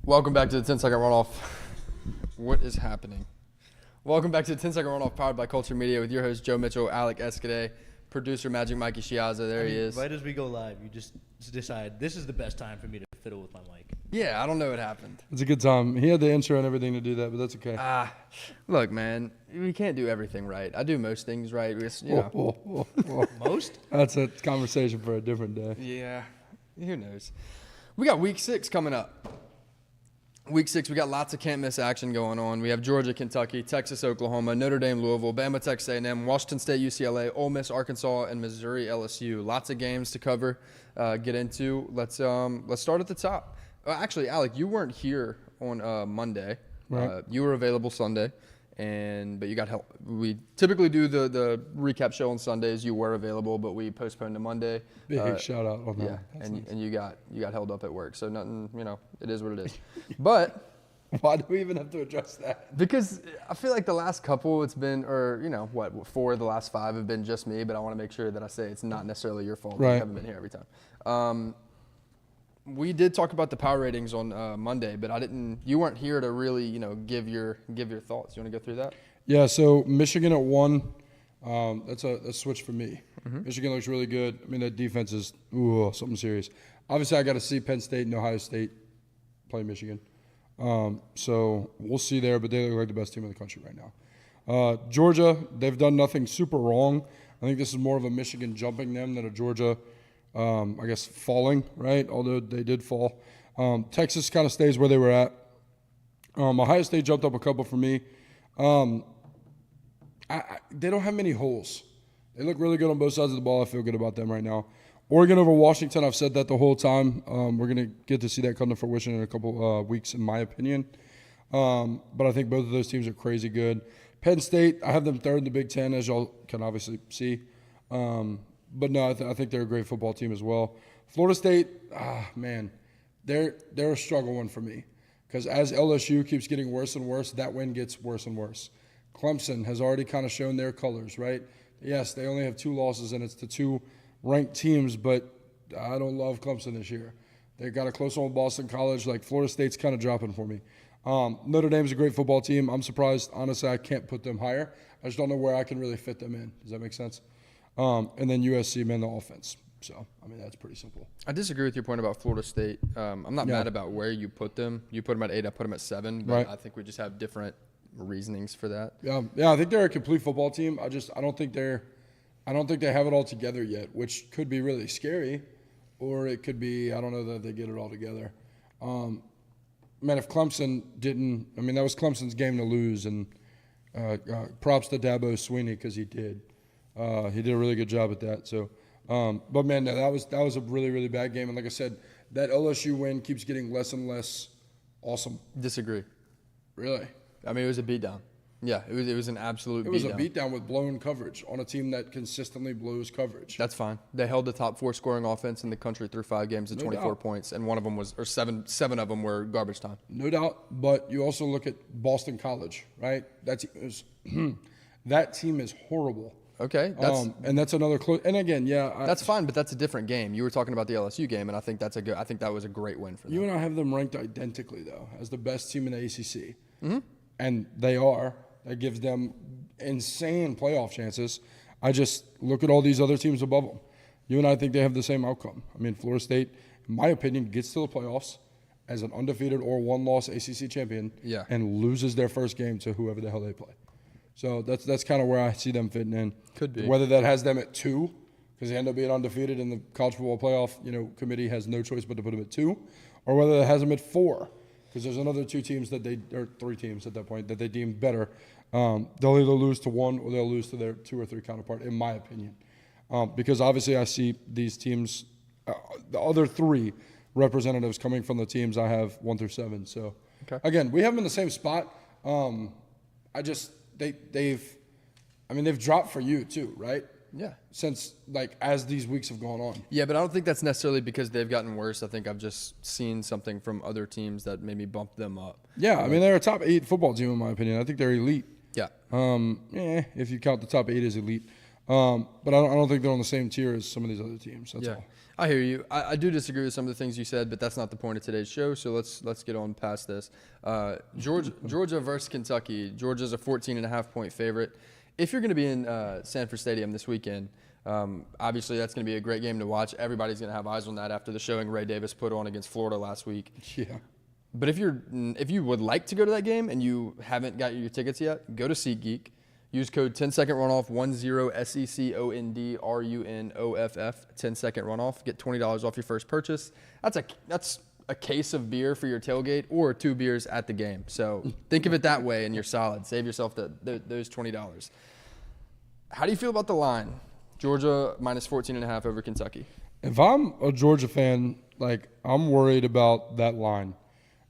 Welcome back to the 10-second runoff. What is happening? Welcome back to the 10-second runoff powered by Culture Media with your host, Joe Mitchell, Alec Escade, producer Magic Mikey Shiaza. There he is. Right as we go live, you just decide this is the best time for me to fiddle with my mic. Yeah, I don't know what happened. It's a good time. He had the intro and everything to do that, but that's okay. Look, man, we can't do everything right. I do most things right. Most? That's a conversation for a different day. Yeah, who knows? We got Week 6 coming up. Week 6, we got lots of can't-miss action going on. We have Georgia, Kentucky, Texas, Oklahoma, Notre Dame, Louisville, Bama, Texas A&M, Washington State, UCLA, Ole Miss, Arkansas, and Missouri, LSU. Lots of games to cover, get into. Let's start at the top. Actually, Alec, you weren't here on Monday. Right. You were available Sunday, but you got help. We typically do the recap show on Sundays. You were available, but we postponed to Monday. Big shout out on that. Yeah, That's and nice. you got held up at work, so nothing. It is what it is. But Why do we even have to address that? because I feel like the last couple, it's been, or 4 of the last 5 have been just me. But I want to make sure that I say it's not necessarily your fault. Right. You haven't been here every time. We did talk about the power ratings on Monday, but you weren't here to really give your thoughts. You want to go through that? Yeah, so Michigan at 1, that's a switch for me. Mm-hmm. Michigan looks really good. I mean, that defense is something serious. Obviously, I got to see Penn State and Ohio State play Michigan. So we'll see there, but they look like the best team in the country right now. Georgia, they've done nothing super wrong. I think this is more of a Michigan jumping them than a Georgia, falling, right? Although they did fall. Texas kind of stays where they were at. Ohio State jumped up a couple for me. They don't have many holes. They look really good on both sides of the ball. I feel good about them right now. Oregon over Washington, I've said that the whole time. We're going to get to see that come to fruition in a couple weeks, in my opinion. But I think both of those teams are crazy good. Penn State, I have them third in the Big Ten, as y'all can obviously see. But no, I think they're a great football team as well. Florida State, they're a struggle one for me. Because as LSU keeps getting worse and worse, that win gets worse and worse. Clemson has already kind of shown their colors, right? Yes, they only have 2 losses, and it's to 2 ranked teams, but I don't love Clemson this year. They got a close one with Boston College. Like, Florida State's kind of dropping for me. Notre Dame's a great football team. I'm surprised. Honestly, I can't put them higher. I just don't know where I can really fit them in. Does that make sense? And then USC, man, the offense. So, that's pretty simple. I disagree with your point about Florida State. I'm not mad about where you put them. You put them at 8, I put them at 7. But right. I think we just have different reasonings for that. Yeah, I think they're a complete football team. I don't think they have it all together yet, which could be really scary, or it could be, I don't know that they get it all together. If Clemson didn't, that was Clemson's game to lose, and props to Dabo Swinney because he did. He did a really good job at that. So, but man, no, that was a really, really bad game. And like I said, that LSU win keeps getting less and less awesome. Disagree. Really? It was a beatdown. Yeah, it was an absolute beatdown. It was a beatdown with blown coverage on a team that consistently blows coverage. That's fine. They held the top 4 scoring offense in the country through 5 games at 24 points, and one of them was, or seven of them were garbage time. No doubt, but you also look at Boston College, right? That team is horrible. Okay, and that's another close. And again, that's fine, but that's a different game. You were talking about the LSU game, and I think I think that was a great win for them. You and I have them ranked identically though as the best team in the ACC, mm-hmm. And they are. That gives them insane playoff chances. I just look at all these other teams above them. You and I think they have the same outcome. Florida State, in my opinion, gets to the playoffs as an undefeated or 1-loss ACC champion, and loses their first game to whoever the hell they play. So that's kind of where I see them fitting in. Could be. Whether that has them at 2, because they end up being undefeated and the college football playoff committee has no choice but to put them at 2, or whether that has them at 4, because there's another 2 teams or 3 teams at that point that they deem better. They'll either lose to 1 or they'll lose to their 2 or 3 counterpart, in my opinion. Because obviously I see these teams, the other 3 representatives coming from the teams I have 1 through 7. So, Again, we have them in the same spot. they've dropped for you too, right? Yeah. Since as these weeks have gone on. Yeah, but I don't think that's necessarily because they've gotten worse. I think I've just seen something from other teams that maybe bumped them up. Yeah, I mean they're a top 8 football team in my opinion. I think they're elite. Yeah. If you count the top 8 as elite. But I don't think they're on the same tier as some of these other teams. That's all. I hear you. I do disagree with some of the things you said, but that's not the point of today's show. So let's get on past this. Georgia versus Kentucky. Georgia's a 14.5-point favorite. If you're going to be in Sanford Stadium this weekend, obviously that's going to be a great game to watch. Everybody's going to have eyes on that after the showing Ray Davis put on against Florida last week. Yeah. But if you would like to go to that game and you haven't got your tickets yet, go to SeatGeek. Use code 10-second runoff 10SECONDRUNOFF 10-second runoff. Get $20 off your first purchase. That's a case of beer for your tailgate or 2 beers at the game. So think of it that way and you're solid. Save yourself those $20. How do you feel about the line? Georgia minus 14.5 over Kentucky. If I'm a Georgia fan, I'm worried about that line.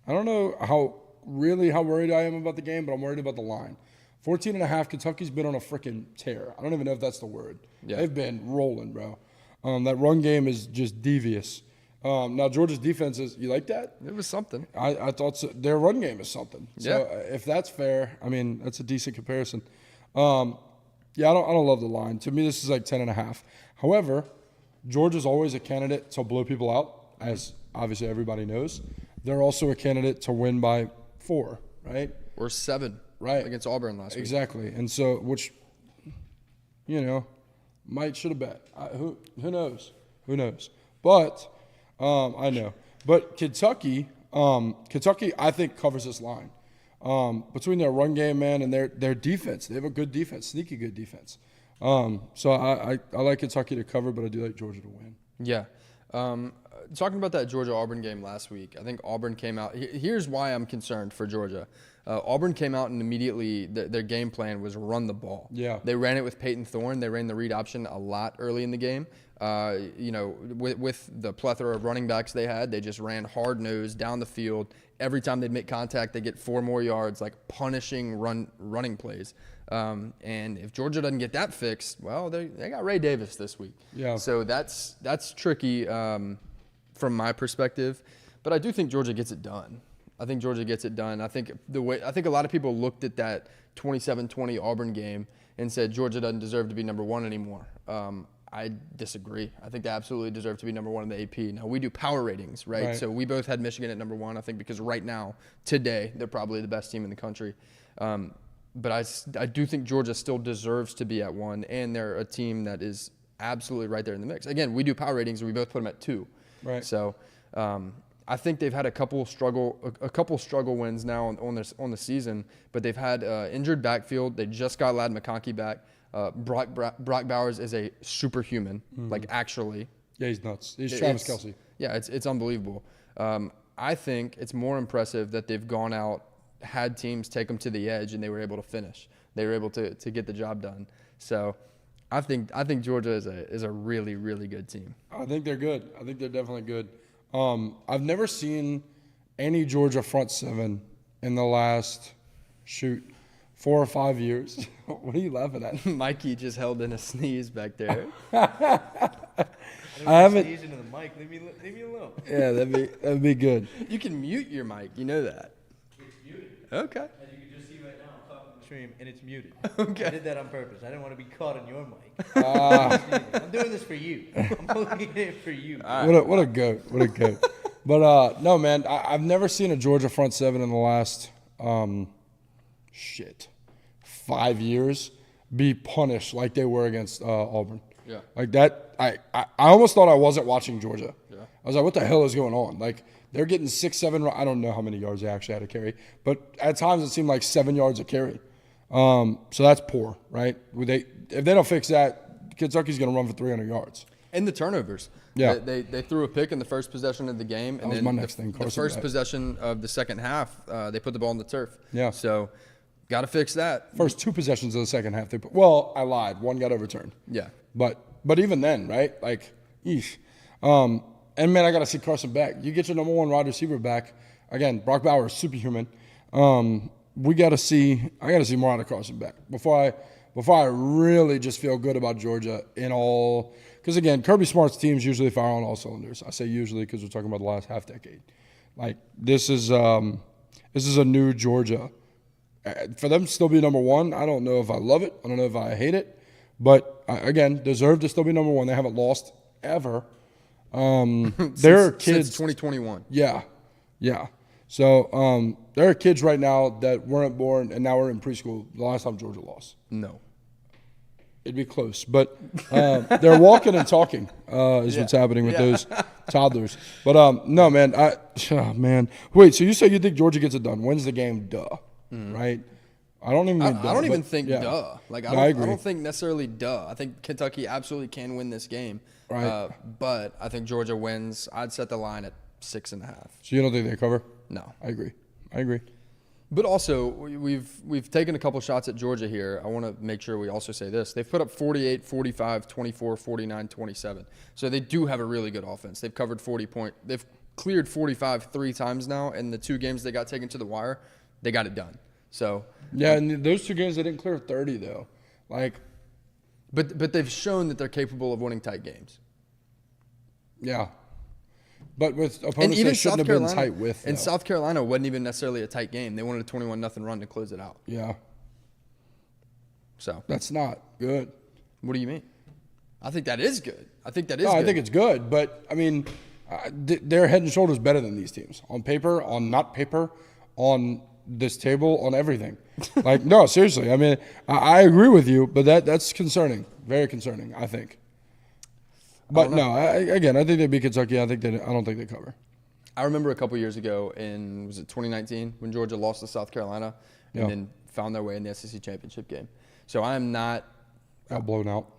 I don't know how worried I am about the game, but I'm worried about the line. 14.5, Kentucky's been on a freaking tear. I don't even know if that's the word. Yeah. They've been rolling, bro. That run game is just devious. Now, Georgia's defense is – you like that? It was something. I thought so. Their run game is something. So Yeah. If that's fair, I mean, that's a decent comparison. I don't love the line. To me, this is 10.5. However, Georgia's always a candidate to blow people out, as obviously everybody knows. They're also a candidate to win by 4, right? Or 7. Right. Against Auburn last week. Exactly. And so, which, should have bet. Who knows? Who knows? But I know. But Kentucky, I think covers this line. Between their run game, man, and their defense. They have a good defense, sneaky good defense. So I like Kentucky to cover, but I do like Georgia to win. Yeah. Talking about that Georgia-Auburn game last week, I think Auburn came out. Here's why I'm concerned for Georgia. Auburn came out and immediately their game plan was run the ball. Yeah. They ran it with Peyton Thorne. They ran the read option a lot early in the game. With the plethora of running backs they had, they just ran hard-nosed down the field. Every time they'd make contact, they get 4 more yards, punishing running plays. And if Georgia doesn't get that fixed, well, they got Ray Davis this week. Yeah. So that's tricky from my perspective. But I do think Georgia gets it done. I think Georgia gets it done. I think a lot of people looked at that 27-20 Auburn game and said Georgia doesn't deserve to be number 1 anymore. I disagree. I think they absolutely deserve to be number 1 in the AP. Now, we do power ratings, right? So we both had Michigan at number 1, I think, because right now, today, they're probably the best team in the country. But I do think Georgia still deserves to be at 1, and they're a team that is absolutely right there in the mix. Again, we do power ratings, and we both put them at 2. Right. So I think they've had a couple struggle wins now on the season, but they've had injured backfield. They just got Ladd McConkey back. Brock Bowers is a superhuman, actually. Yeah, he's nuts. He's Travis Kelce. Yeah, it's unbelievable. I think it's more impressive that they've gone out, had teams take them to the edge, and they were able to finish. They were able to get the job done. So I think Georgia is a really, really good team. I think they're good. I think they're definitely good. I've never seen any Georgia front 7 in the last 4 or 5 years. What are you laughing at? Mikey just held in a sneeze back there. I haven't. Sneeze into the mic. Leave me alone. Yeah, that'd be good. You can mute your mic. You know that. It's muted. Okay. As you can just see right now, I'm talking to the stream, and it's muted. Okay. I did that on purpose. I didn't want to be caught on your mic. I'm doing this for you. I'm holding it for you. What a goat. What a goat. But no, man, I've never seen a Georgia front 7 in the last 5 years be punished like they were against Auburn. Yeah. Like that, I almost thought I wasn't watching Georgia. Yeah. I was like, what the hell is going on? Like, they're getting 6, 7, I don't know how many yards they actually had to carry, but at times it seemed like 7 yards a carry. So that's poor, right? If they don't fix that, Kentucky's going to run for 300 yards. And the turnovers. Yeah. They threw a pick in the first possession of the game. And was then my next thing, the Carson first Beck. possession of the second half, they put the ball on the turf. Yeah. So got to fix that. First 2 possessions of the second half, I lied. 1 got overturned. Yeah. But even then, right? Like, eesh. And, man, I got to see Carson Beck. You get your number 1 wide receiver back. Again, Brock Bowers, superhuman. I got to see more out of Carson Beck before I really just feel good about Georgia in all. Because again, Kirby Smart's teams usually fire on all cylinders. I say usually because we're talking about the last half decade. Like this is a new Georgia. For them to still be number one, I don't know if I love it. I don't know if I hate it. But again, deserve to still be number one. They haven't lost ever. There are kids since 2021. Yeah. So there are kids right now that weren't born and now are in preschool the last time Georgia lost. No. It'd be close. But they're walking and talking is what's happening with those toddlers. But no, man. Man. Wait, so you say you think Georgia gets it done? When's the game? Duh. Right? I don't even mean duh. I don't even think duh. Like I I don't think necessarily duh. I think Kentucky absolutely can win this game. Right. But I think Georgia wins. I'd set the line at 6.5. So you don't think they cover? No. I agree. But also, we've taken a couple shots at Georgia here. I want to make sure we also say this. They've put up 48, 45, 24, 49, 27. So they do have a really good offense. They've covered 40 points. They've cleared 45 3 times now. And the 2 games they got taken to the wire, they got it done. So yeah, and those 2 games they didn't clear 30 though. Like, but they've shown that they're capable of winning tight games. Yeah. But with opponents that shouldn't have been tight with. And South Carolina wasn't even necessarily a tight game. They wanted a 21-0 run to close it out. Yeah. So that's not good. What do you mean? I think that is good. I think that is good. I think it's good. But, I mean, they're head and shoulders better than these teams. On paper, on not paper, on this table, on everything. Like, no, seriously. I mean, I agree with you, but that's concerning. Very concerning, I think. But no, I think they beat Kentucky. I don't think they cover. I remember a couple years ago was it 2019 when Georgia lost to South Carolina and then found their way in the SEC championship game. So I'm not blown out.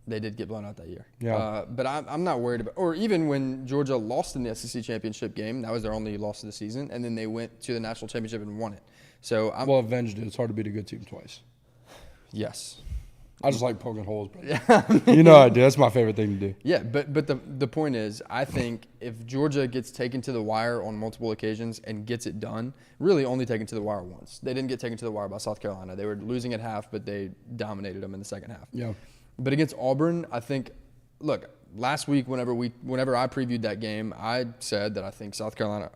They did get blown out that year. Yeah. But I'm not worried about. Or even when Georgia lost in the SEC championship game, that was their only loss of the season, and then they went to the national championship and won it. So avenged it. It's hard to beat a good team twice. Yes. I just like poking holes, bro. You know I do. That's my favorite thing to do. Yeah, but the point is, I think if Georgia gets taken to the wire on multiple occasions and gets it done, really only taken to the wire once. They didn't get taken to the wire by South Carolina. They were losing at half, but they dominated them in the second half. Yeah. But against Auburn, I think, look, last week whenever I previewed that game, I said that I think South Carolina,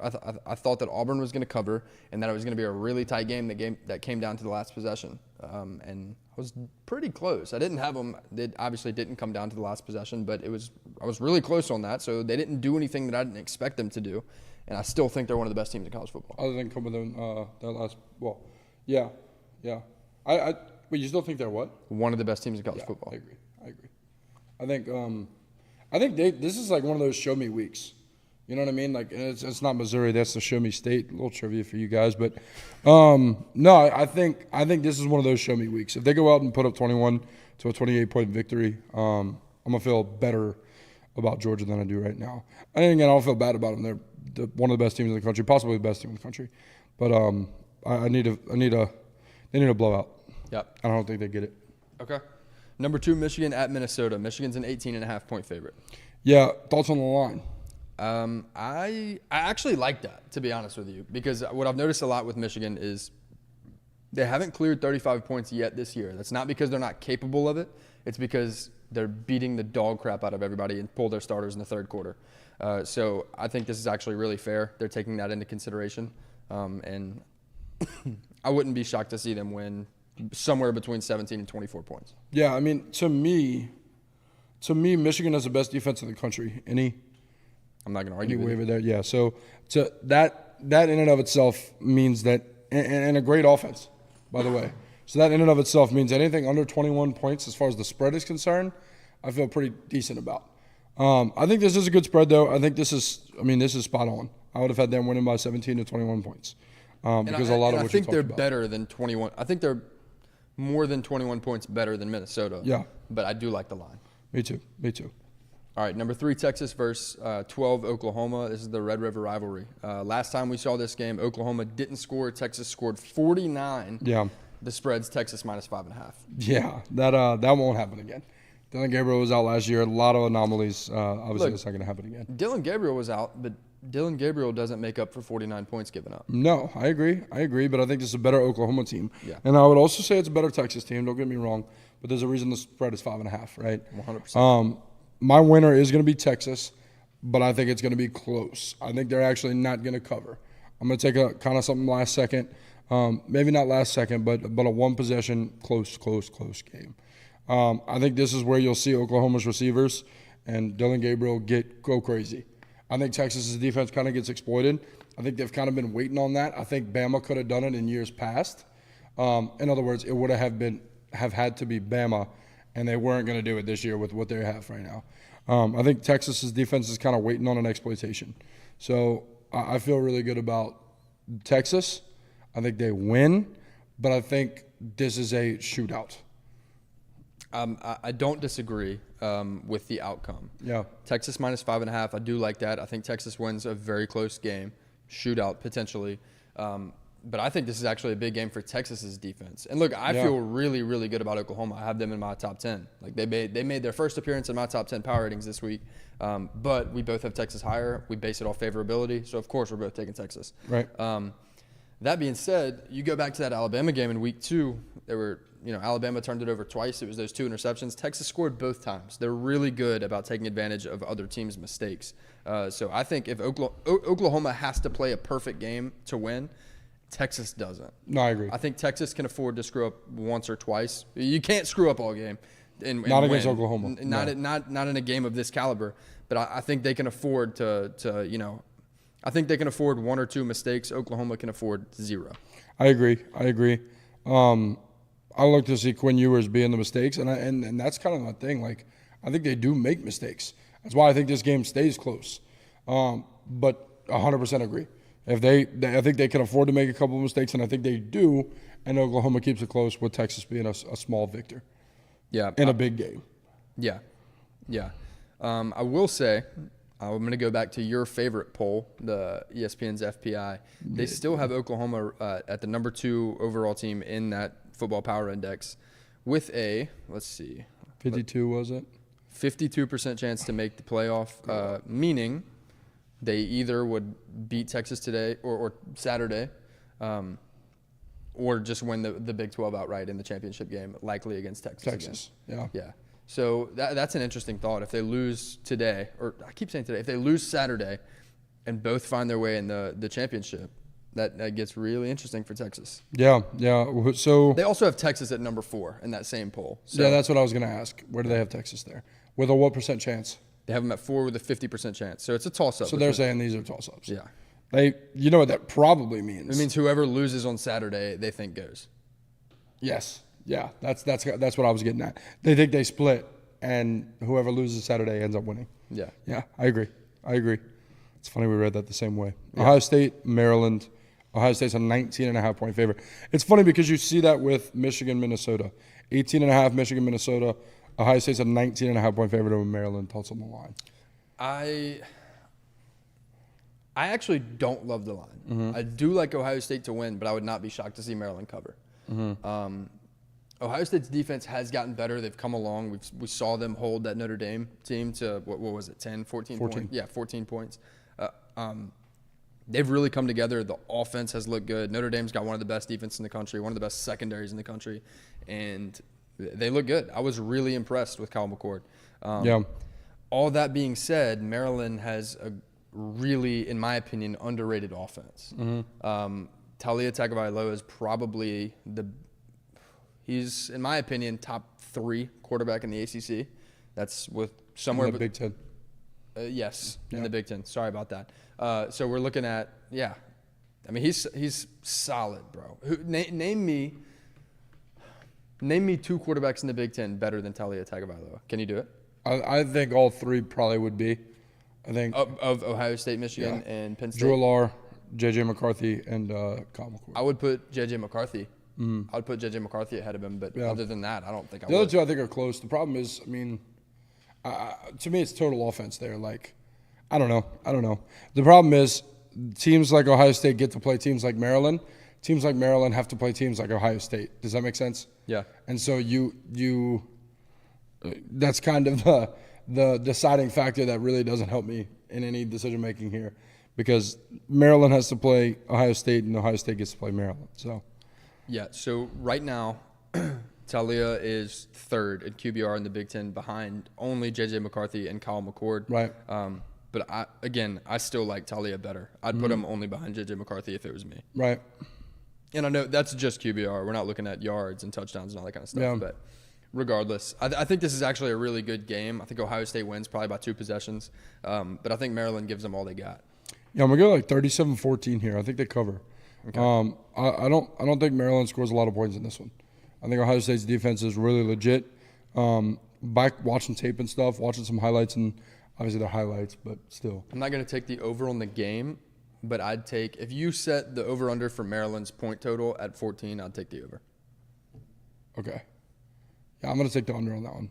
I thought that Auburn was going to cover and that it was going to be a really tight game that came down to the last possession. And I was pretty close. I didn't have them. They obviously didn't come down to the last possession, but I was really close on that. So they didn't do anything that I didn't expect them to do. And I still think they're one of the best teams in college football. Other than coming in that last, yeah. But you still think they're what? One of the best teams in college football. I agree. I think this is like one of those show me weeks. You know what I mean? Like it's not Missouri. That's the show me state. A little trivia for you guys, but no, I think this is one of those show me weeks. If they go out and put up 21 to a 28-point victory, I'm gonna feel better about Georgia than I do right now. And again, I don't feel bad about them. They're one of the best teams in the country, possibly the best team in the country. But they need a blowout. Yep. I don't think they get it. Okay. Number 2, Michigan at Minnesota. Michigan's an 18.5-point favorite. Yeah. Thoughts on the line? I actually like that, to be honest with you, because what I've noticed a lot with Michigan is they haven't cleared 35 points yet this year. That's not because they're not capable of it. It's because they're beating the dog crap out of everybody and pull their starters in the third quarter. So I think this is actually really fair. They're taking that into consideration. And I wouldn't be shocked to see them win somewhere between 17 and 24 points. Yeah, I mean, to me, Michigan has the best defense in the country. I'm not going to argue with you. There. Yeah, so that in and of itself means that, and a great offense, by the way. So that in and of itself means anything under 21 points as far as the spread is concerned, I feel pretty decent about. I think this is a good spread, though. I think this is spot on. I would have had them winning by 17 to 21 points. Because a lot of what you talked about. I think they're better than 21. I think they're more than 21 points better than Minnesota. Yeah. But I do like the line. Me too. All right, number 3, Texas versus 12, Oklahoma. This is the Red River rivalry. Last time we saw this game, Oklahoma didn't score. Texas scored 49. Yeah. The spread's Texas minus 5.5. Yeah, that won't happen again. Dylan Gabriel was out last year. A lot of anomalies. Obviously, Look, that's not going to happen again. Dylan Gabriel was out, but Dylan Gabriel doesn't make up for 49 points given up. No, I agree. But I think this is a better Oklahoma team. Yeah. And I would also say it's a better Texas team. Don't get me wrong. But there's a reason the spread is 5.5, right? 100%. My winner is going to be Texas, but I think it's going to be close. I think they're actually not going to cover. I'm going to take a kind of something last second. Maybe not last second, but a one possession close game. I think this is where you'll see Oklahoma's receivers and Dylan Gabriel go crazy. I think Texas's defense kind of gets exploited. I think they've kind of been waiting on that. I think Bama could have done it in years past. In other words, it would have had to be Bama, and they weren't going to do it this year with what they have right now. I think Texas's defense is kind of waiting on an exploitation. So I feel really good about Texas. I think they win, but I think this is a shootout. I don't disagree with the outcome. Yeah. Texas minus 5.5. I do like that. I think Texas wins a very close game, shootout potentially. But I think this is actually a big game for Texas's defense. And look, I feel really, really good about Oklahoma. I have them in my top 10. Like they made their first appearance in my top 10 power ratings this week. But we both have Texas higher. We base it off favorability. So of course we're both taking Texas. Right. That being said, you go back to that Alabama game in week 2. There were, Alabama turned it over twice. It was those 2 interceptions. Texas scored both times. They're really good about taking advantage of other teams' mistakes. So I think if Oklahoma has to play a perfect game to win, Texas doesn't. No, I agree. I think Texas can afford to screw up once or twice. You can't screw up all game. And not win. against Oklahoma. Not in a game of this caliber. But I think they can afford I think they can afford 1 or 2 mistakes. Oklahoma can afford 0. I agree. I look to see Quinn Ewers being the mistakes, and that's kind of my thing. Like, I think they do make mistakes. That's why I think this game stays close. But 100% agree. I think they can afford to make a couple of mistakes, and I think they do. And Oklahoma keeps it close with Texas being a small victor. Yeah, in a big game. Yeah. I will say, I'm going to go back to your favorite poll, the ESPN's FPI. They still have Oklahoma at the number 2 overall team in that football power index with a, let's see. 52 was it? 52% chance to make the playoff, meaning they either would beat Texas today or Saturday or just win the Big 12 outright in the championship game, likely against Texas. Again. Yeah. So that's an interesting thought. If they lose today, or I keep saying today, if they lose Saturday and both find their way in the championship, that gets really interesting for Texas. Yeah. So they also have Texas at number 4 in that same poll. So yeah, that's what I was going to ask. Where do they have Texas there? With a what % chance? They have them at 4 with a 50% chance. So it's a toss-up. So they're saying these are toss-ups. Yeah. You know what that probably means? It means whoever loses on Saturday, they think goes. Yes. Yeah, that's what I was getting at. They think they split, and whoever loses Saturday ends up winning. Yeah. Yeah, I agree. It's funny we read that the same way. Yeah. Ohio State, Maryland. Ohio State's a 19.5-point favorite. It's funny because you see that with Michigan, Minnesota. 18.5, Michigan, Minnesota. Ohio State's a 19.5-point favorite over Maryland. Thoughts on the line? I actually don't love the line. Mm-hmm. I do like Ohio State to win, but I would not be shocked to see Maryland cover. Mm-hmm. Ohio State's defense has gotten better. They've come along. We saw them hold that Notre Dame team to, what was it, 10, 14 points? Yeah, 14 points. They've really come together. The offense has looked good. Notre Dame's got one of the best defenses in the country, one of the best secondaries in the country, and they look good. I was really impressed with Kyle McCord. All that being said, Maryland has a really, in my opinion, underrated offense. Mm-hmm. Talia Tagovailoa is probably he's, in my opinion, top 3 quarterback in the ACC. That's with somewhere in the Big Ten. Yes, in the Big Ten. Sorry about that. So we're looking at, I mean, he's solid, bro. Name me 2 quarterbacks in the Big Ten better than Talia Tagovailoa. Can you do it? I think all 3 probably would be. I think of Ohio State, Michigan, and Penn State. Drew Allar, J.J. McCarthy, and Kyle McCord. I would put J.J. McCarthy. I would put J.J. McCarthy ahead of him, but other than that, I don't think I would. The other 2 I think are close. The problem is, I mean, to me, it's total offense there. Like, I don't know. The problem is teams like Ohio State get to play teams like Maryland. Teams like Maryland have to play teams like Ohio State. Does that make sense? Yeah. And so you that's kind of the deciding factor that really doesn't help me in any decision making here, because Maryland has to play Ohio State and Ohio State gets to play Maryland. So Yeah, so right now, Talia is third in QBR in the Big Ten behind only J.J. McCarthy and Kyle McCord. Right. But I still like Talia better. I'd put him only behind J.J. McCarthy if it was me. Right. And I know that's just QBR. We're not looking at yards and touchdowns and all that kind of stuff. Yeah. But regardless, I think this is actually a really good game. I think Ohio State wins probably by 2 possessions. But I think Maryland gives them all they got. Yeah, I'm gonna go like 37-14 here. I think they cover. Okay. I don't think Maryland scores a lot of points in this one. I think Ohio State's defense is really legit. By watching tape and stuff, watching some highlights, and obviously they're highlights, but still. I'm not going to take the over on the game, but I'd take – if you set the over-under for Maryland's point total at 14, I'd take the over. Okay. Yeah, I'm going to take the under on that one.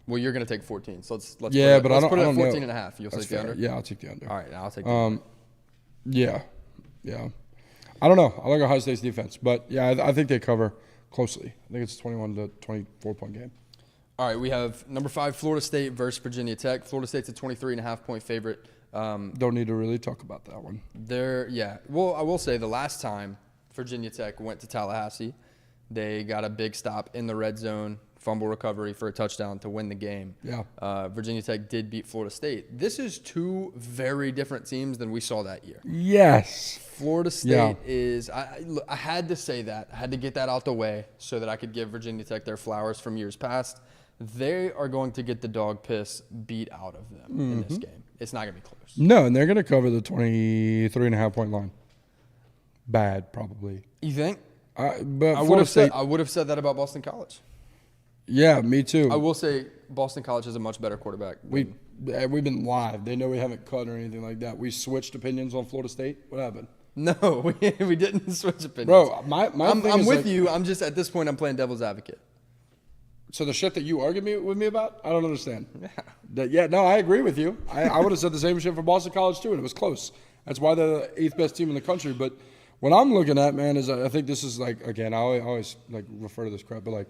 Well, you're going to take 14, so let's Yeah, put it, but let's I put it don't at know. 14 and a half. You'll That's take the fair. under? Yeah, I'll take the under. All right, I'll take the under. Yeah. I don't know. I like Ohio State's defense, but yeah, I think they cover closely. I think it's a 21 to 24 point game. All right, we have number 5, Florida State versus Virginia Tech. Florida State's a 23.5 point favorite. Don't need to really talk about that one. Well, I will say the last time Virginia Tech went to Tallahassee, they got a big stop in the red zone, fumble recovery for a touchdown to win the game. Yeah. Virginia Tech did beat Florida State. This is 2 very different teams than we saw that year. Yes. Florida State is – I had to say that. I had to get that out the way so that I could give Virginia Tech their flowers from years past. They are going to get the dog piss beat out of them in this game. It's not going to be close. No, and they're going to cover the 23.5 point line. Bad, probably. You think? But I would have said that about Boston College. Yeah, me too. I will say Boston College has a much better quarterback. We've been live. They know we haven't cut or anything like that. We switched opinions on Florida State. What happened? No, we didn't switch opinions. Bro, my I'm thing is with like, you. I'm just at this point I'm playing devil's advocate. So the shit that you argued with me about, I don't understand. No, I agree with you. I would have said the same shit for Boston College too, and it was close. That's why they're the 8th best team in the country. But what I'm looking at, man, is I think this is like, again, I always like refer to this crap, but like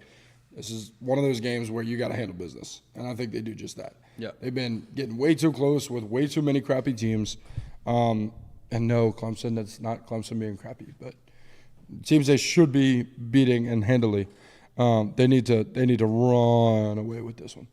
this is one of those games where you got to handle business, and I think they do just that. Yeah, they've been getting way too close with way too many crappy teams. And no, Clemson, that's not Clemson being crappy, but teams they should be beating and handily. They need to run away with this one.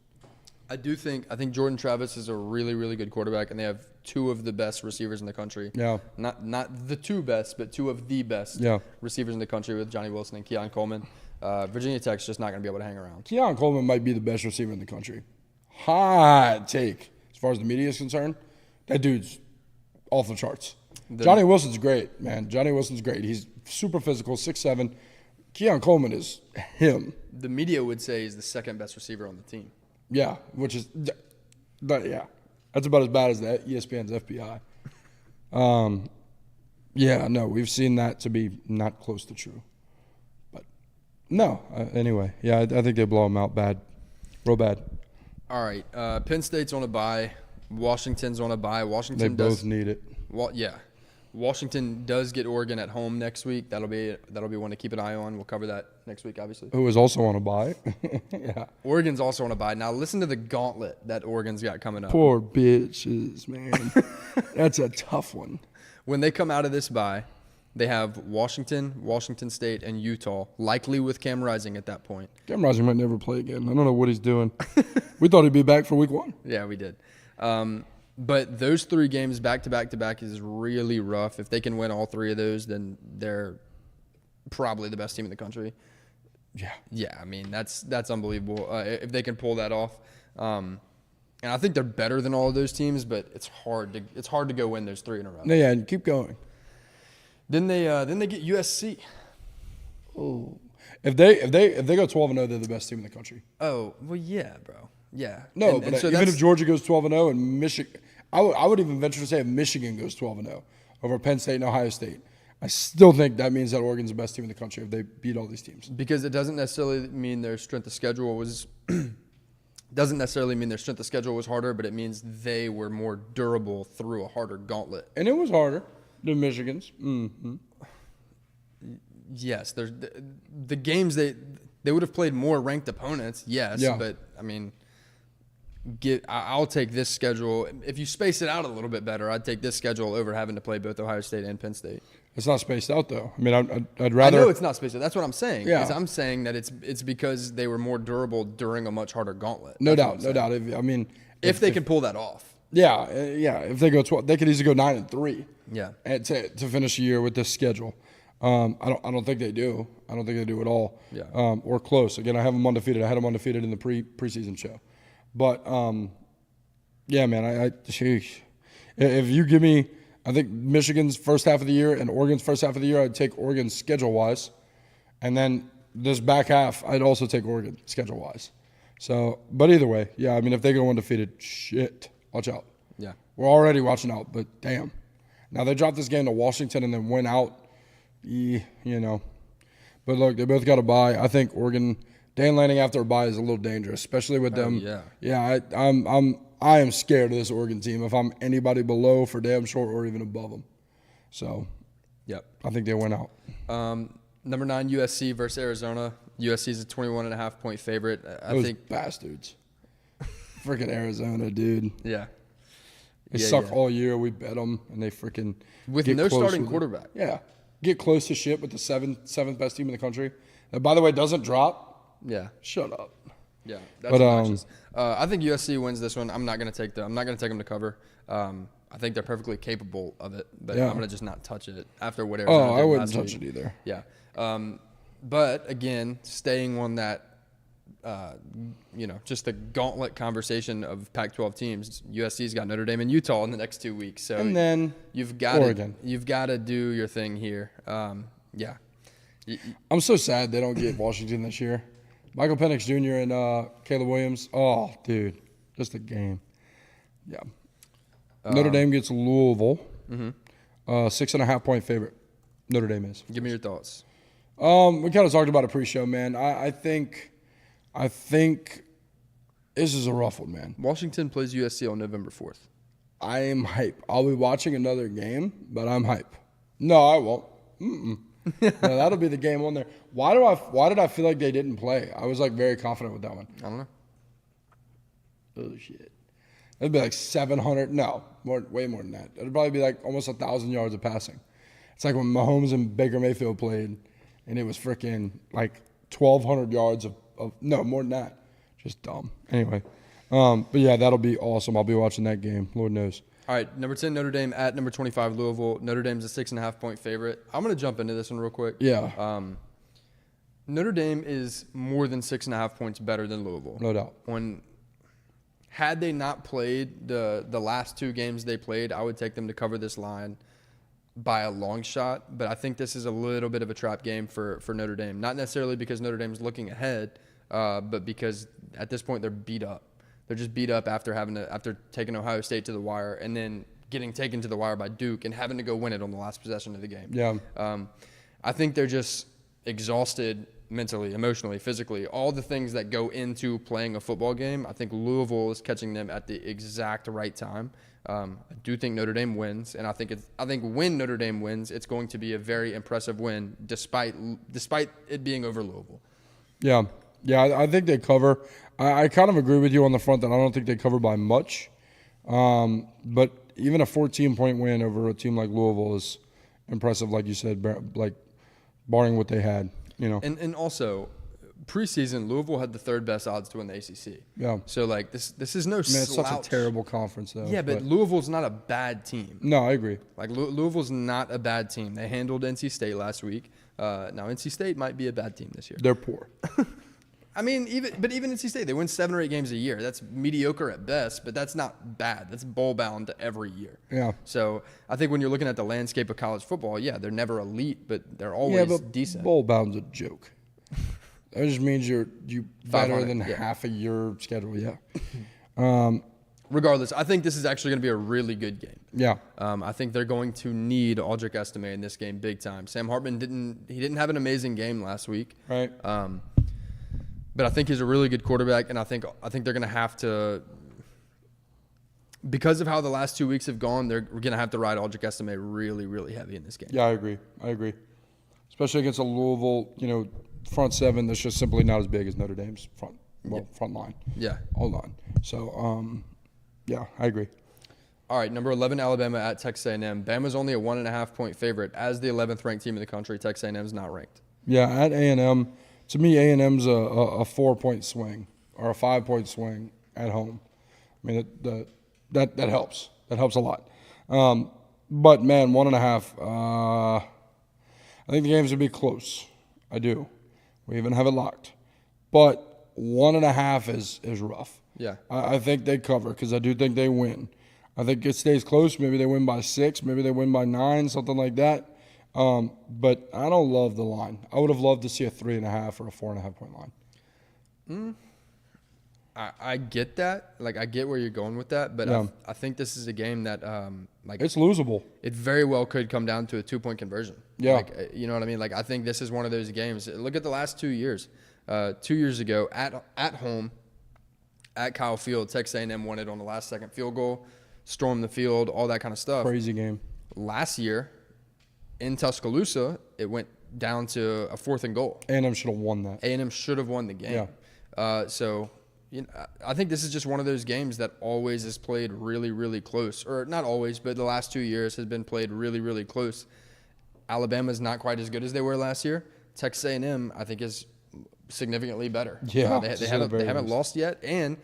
I think Jordan Travis is a really, really good quarterback, and they have 2 of the best receivers in the country. Yeah. Not the 2 best, but 2 of the best receivers in the country with Johnny Wilson and Keon Coleman. Virginia Tech's just not going to be able to hang around. Keon Coleman might be the best receiver in the country. Hot take. As far as the media is concerned, that dude's off the charts. Johnny Wilson's great, man. Johnny Wilson's great. He's super physical, 6'7". Keon Coleman is him. The media would say he's the 2nd best receiver on the team. Yeah, which is – yeah. That's about as bad as that ESPN's FBI. We've seen that to be not close to true. But, no, anyway. Yeah, I think they blow them out bad. Real bad. All right. Penn State's on a bye. Washington's on a bye. They both need it. Well, yeah. Washington does get Oregon at home next week. That'll be one to keep an eye on. We'll cover that next week, obviously. Who is also on a bye. Yeah. Oregon's also on a bye. Now listen to the gauntlet that Oregon's got coming up. Poor bitches, man. That's a tough one. When they come out of this bye, they have Washington, Washington State, and Utah, likely with Cam Rising at that point. Cam Rising might never play again. I don't know what he's doing. We thought he'd be back for week 1. Yeah, we did. But those 3 games back-to-back is really rough. If they can win all 3 of those, then they're probably the best team in the country. Yeah. Yeah, I mean, that's unbelievable if they can pull that off. And I think they're better than all of those teams, but it's hard to go win those 3 in a row. Yeah, and keep going. Then they get USC. Oh. If they go 12-0, they're the best team in the country. Oh, well, yeah, bro. Yeah. No, but so even if Georgia goes 12-0 and Michigan, I would even venture to say if Michigan goes 12-0 over Penn State and Ohio State, I still think that means that Oregon's the best team in the country if they beat all these teams. Because it doesn't necessarily mean their strength of schedule was harder, but it means they were more durable through a harder gauntlet. And it was harder than Michigan's. Mm-hmm. Yes, there's the games they They would have played more ranked opponents, yes, but I mean, I'll take this schedule. If you space it out a little bit better, I'd take this schedule over having to play both Ohio State and Penn State. It's not spaced out though. I mean, I'd rather. I know it's not spaced out. That's what I'm saying. Yeah. I'm saying that it's because they were more durable during a much harder gauntlet. No doubt. If they can pull that off. Yeah. If they go 12, they could easily go 9-3. Yeah. And to finish the year with this schedule. I don't think they do. I don't think they do at all. Yeah. Or close. Again, I have them undefeated. I had them undefeated in the preseason show. But yeah, man, if you give me, I think Michigan's first half of the year and Oregon's first half of the year, I'd take Oregon schedule-wise. And then this back half, I'd also take Oregon schedule-wise. So, but either way, yeah, I mean, if they go undefeated, shit, watch out. Yeah. We're already watching out, but damn. Now, they dropped this game to Washington and then went out, you know. But look, they both got a bye. I think Oregon, Dan Lanning after a bye is a little dangerous, especially with them. Yeah. Yeah, I am scared of this Oregon team if I'm anybody below for damn sure or even above them. So, yep. I think they went out. Number 9, USC versus Arizona. USC is a 21.5-point favorite. I think bastards. Freaking Arizona, dude. Yeah. They suck all year. We bet them, and they freaking with get no close starting with quarterback. Yeah, get close to shit with the seventh best team in the country. That, by the way, doesn't drop. Yeah. Shut up. Yeah, that's obnoxious. I think USC wins this one. I'm not going to take them to cover. I think they're perfectly capable of it, but I'm going to just not touch it after what Arizona did I wouldn't last touch week. it either. Yeah. But again, staying on that, just the gauntlet conversation of Pac-12 teams. USC's got Notre Dame and Utah in the next 2 weeks, so and then you've got Oregon. You've got to do your thing here. Yeah. I'm so sad they don't get Washington this year. Michael Penix Jr. and Caleb Williams. Oh, dude, just a game. Yeah. Notre Dame gets Louisville. 6.5-point favorite. Notre Dame is. Give me your thoughts. We kind of talked about it pre-show, man. I think this is a rough one, man. Washington plays USC on November 4th. I am hype. I'll be watching another game, but I'm hype. No, I won't. No, that'll be the game on there. Why did I feel like they didn't play? I was like very confident with that one. I don't know. Oh shit. It'd be like 700. No, way more than that. It'd probably be like almost 1,000 yards of passing. It's like when Mahomes and Baker Mayfield played, and it was freaking like 1,200 yards of no, more than that. Just dumb. Anyway, but yeah, that'll be awesome. I'll be watching that game. Lord knows. All right, number 10, Notre Dame at number 25, Louisville. Notre Dame's a 6.5-point favorite. I'm going to jump into this one real quick. Yeah. Notre Dame is more than 6.5 points better than Louisville. No doubt. Had they not played the last 2 games they played, I would take them to cover this line by a long shot. But I think this is a little bit of a trap game for Notre Dame. Not necessarily because Notre Dame's looking ahead, but because at this point they're beat up. They're just beat up after taking Ohio State to the wire and then getting taken to the wire by Duke and having to go win it on the last possession of the game. Yeah. I think they're just exhausted mentally, emotionally, physically, all the things that go into playing a football game. I think Louisville is catching them at the exact right time. I do think Notre Dame wins, and I think when Notre Dame wins, it's going to be a very impressive win, despite it being over Louisville. Yeah. I think they cover. I kind of agree with you on the front that I don't think they cover by much. But even a 14-point win over a team like Louisville is impressive, like you said, like barring what they had. And also, preseason, Louisville had the 3rd best odds to win the ACC. Yeah. So, like, this is no slouch. It's such a terrible conference, though. Yeah, but Louisville's not a bad team. No, I agree. Like, Louisville's not a bad team. They handled NC State last week. Now, NC State might be a bad team this year. They're poor. I mean, even NC State, they win 7 or 8 games a year. That's mediocre at best, but that's not bad. That's bowl-bound every year. Yeah. So I think when you're looking at the landscape of college football, yeah, they're never elite, but they're always decent. Bowl-bound's a joke. That just means you better than half of your schedule, yeah. Regardless, I think this is actually going to be a really good game. Yeah. I think they're going to need Aldrich Estime in this game big time. Sam Hartman didn't have an amazing game last week. Right. But I think he's a really good quarterback, and I think they're going to have to, because of how the last 2 weeks have gone, we're going to have to ride Aldrich Estime really, really heavy in this game. Yeah, I agree. Especially against a Louisville, front seven that's just simply not as big as Notre Dame's front line. Yeah. All line. So, yeah, I agree. All right, number 11, Alabama at Texas A&M. Bama's only a 1.5-point favorite. As the 11th ranked team in the country, Texas A&M is not ranked. Yeah, at A&M, to me, A&M's a 4-point swing or a 5-point swing at home. I mean, that helps. That helps a lot. But, man, 1.5, I think the game's going to be close. I do. We even have it locked. But 1.5 is rough. Yeah. I think they cover because I do think they win. I think it stays close. Maybe they win by 6. Maybe they win by 9, something like that. But I don't love the line. I would have loved to see a 3.5 or a 4.5-point line. I get that. Like, I get where you're going with that. But Yeah. I think this is a game that, It's losable. it very well could come down to a 2-point conversion. Yeah. Like, you know what I mean? Like, I think this is one of those games. Look at the last 2 years. 2 years ago, at home, at Kyle Field, Texas A&M won it on the last-second field goal, stormed the field, all that kind of stuff. Crazy game. Last year, in Tuscaloosa, it went down to a 4th and goal. A&M should have won that. A&M should have won the game. So, you know, I think this is just one of those games that always is played really, really close. Or not always, but the last 2 years has been played really, really close. Alabama's not quite as good as they were last year. Texas A&M, I think, is significantly better. Yeah, they haven't lost yet, and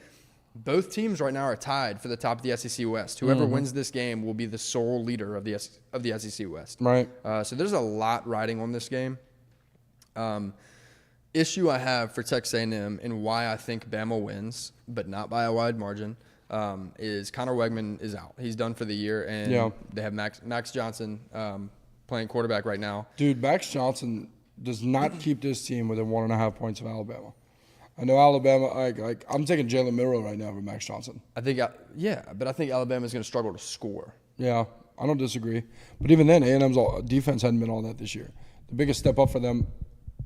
both teams right now are tied for the top of the SEC West. Whoever wins this game will be the sole leader of the SEC West. Right. So there's a lot riding on this game. Issue I have for Texas A&M and why I think Bama wins, but not by a wide margin, is Connor Wegman is out. He's done for the year, and they have Max Johnson playing quarterback right now. Dude, Max Johnson does not keep this team within 1.5 points of Alabama. I know Alabama. I'm taking Jalen Milroe right now over Max Johnson. I think Alabama is going to struggle to score. Yeah, I don't disagree. But even then, A&M's defense hadn't been all that this year. The biggest step up for them,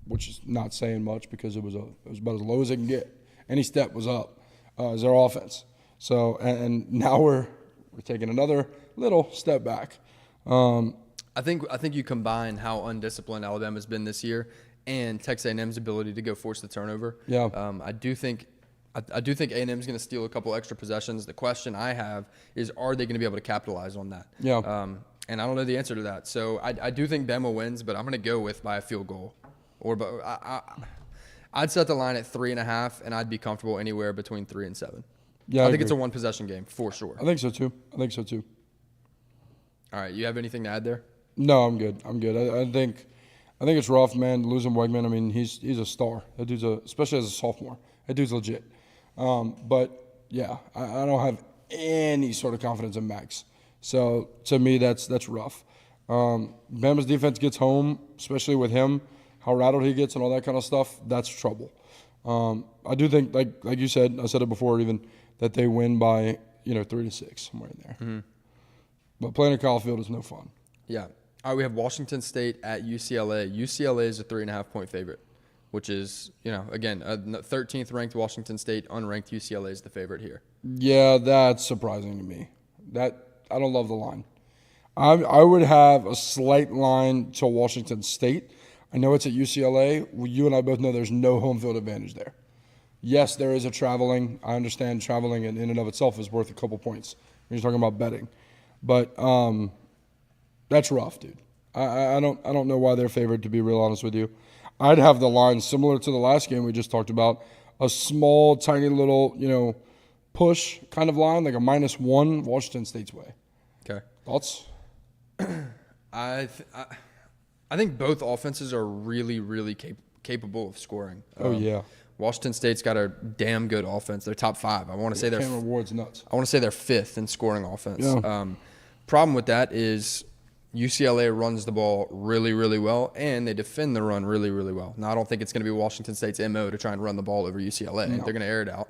which is not saying much because it was about as low as it can get. Any step was up, is their offense. So and now we're taking another little step back. I think you combine how undisciplined Alabama's been this year and Texas A&M's ability to go force the turnover. Yeah. I do think A&M's going to steal a couple extra possessions. The question I have is, are they going to be able to capitalize on that? Yeah. And I don't know the answer to that. So I do think Bama wins, but I'm going to go with by a field goal. I'd set the line at 3.5, and I'd be comfortable anywhere between 3 and 7. Yeah, I think it's a one-possession game for sure. I think so too. All right, you have anything to add there? No, I'm good. I think it's rough, man. Losing Wegman. I mean, he's a star. That dude's especially as a sophomore. That dude's legit. But yeah, I don't have any sort of confidence in Max. So to me, that's rough. Bama's defense gets home, especially with him, how rattled he gets and all that kind of stuff. That's trouble. I do think, like you said, I said it before even, that they win by 3-6 somewhere in there. Mm-hmm. But playing at Kyle Field is no fun. Yeah. All right, we have Washington State at UCLA. UCLA is a 3.5-point favorite, which is, again, 13th ranked Washington State, unranked UCLA is the favorite here. Yeah, that's surprising to me. I don't love the line. I would have a slight line to Washington State. I know it's at UCLA. You and I both know there's no home field advantage there. Yes, there is a traveling. I understand traveling in and of itself is worth a couple points when you're talking about betting. But that's rough, dude. I don't know why they're favored, to be real honest with you. I'd have the line similar to the last game we just talked about, a small, tiny little, push kind of line, like a -1 Washington State's way. Okay. Thoughts? I think both offenses are really, really capable of scoring. Oh, yeah. Washington State's got a damn good offense. They're top 5. I want to say they're Cameron Ward's nuts. I want to say they're 5th in scoring offense. Yeah. Problem with that is UCLA runs the ball really, really well, and they defend the run really, really well. Now, I don't think it's going to be Washington State's MO to try and run the ball over UCLA. No. They're going to air it out.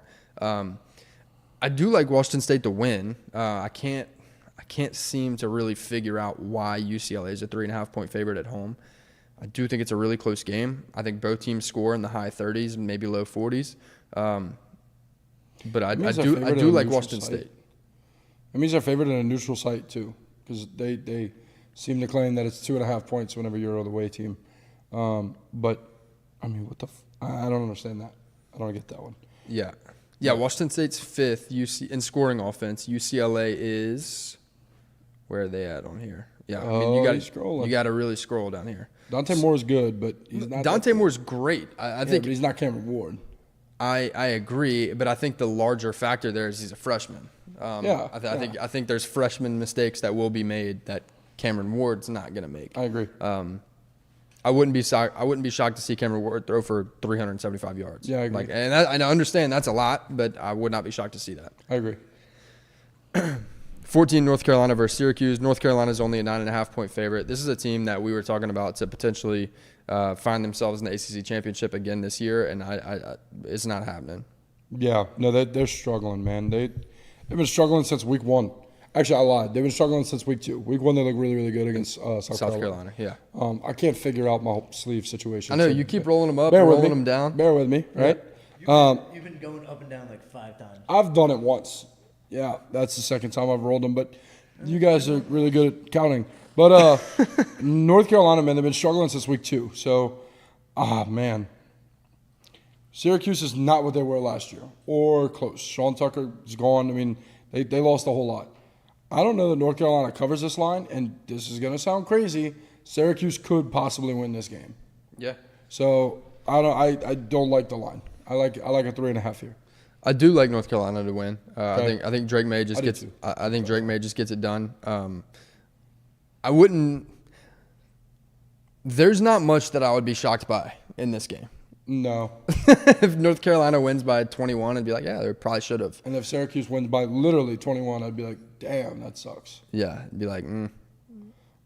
I do like Washington State to win. I can't seem to really figure out why UCLA is a 3.5-point favorite at home. I do think it's a really close game. I think both teams score in the high 30s and maybe low 40s. But I do like Washington State. It means they're favored in a neutral site too, because they seem to claim that it's 2.5 points whenever you're the away team. But I mean, I don't understand that. I don't get that one. Yeah. Yeah, Washington State's 5th in scoring offense. UCLA is – where are they at on here? Yeah, I mean, you got to really scroll down here. Dante Moore is good, but he's not. Dante Moore's great. I think but he's not Cameron Ward. I agree, but I think the larger factor there is he's a freshman. I think there's freshman mistakes that will be made that Cameron Ward's not going to make. I agree. I wouldn't be shocked to see Cameron Ward throw for 375 yards. Yeah, I agree. I understand that's a lot, but I would not be shocked to see that. I agree. 14 North Carolina versus Syracuse. North Carolina is only a 9.5-point favorite. This is a team that we were talking about to potentially find themselves in the ACC championship again this year, and it's not happening. Yeah, no, they're struggling, man. They've been struggling since week 1. Actually, I lied. They've been struggling since week 2. Week 1, they look really, really good against South Carolina. Yeah. I can't figure out my sleeve situation. I know, you keep rolling them up, rolling them down. Bear with me, right? You've been going up and down like 5 times. I've done it once. Yeah, that's the second time I've rolled them, but you guys are really good at counting. But North Carolina, man, they've been struggling since week 2. So, man. Syracuse is not what they were last year or close. Sean Tucker is gone. I mean, they lost a whole lot. I don't know that North Carolina covers this line, and this is going to sound crazy. Syracuse could possibly win this game. Yeah. So, I don't like the line. I like a 3.5 here. I do like North Carolina to win. Okay. I think Drake May just gets. too. I think Drake May just gets it done. I wouldn't. There's not much that I would be shocked by in this game. No. If North Carolina wins by 21, I'd be like, yeah, they probably should have. And if Syracuse wins by literally 21, I'd be like, damn, that sucks. Yeah, I'd be like,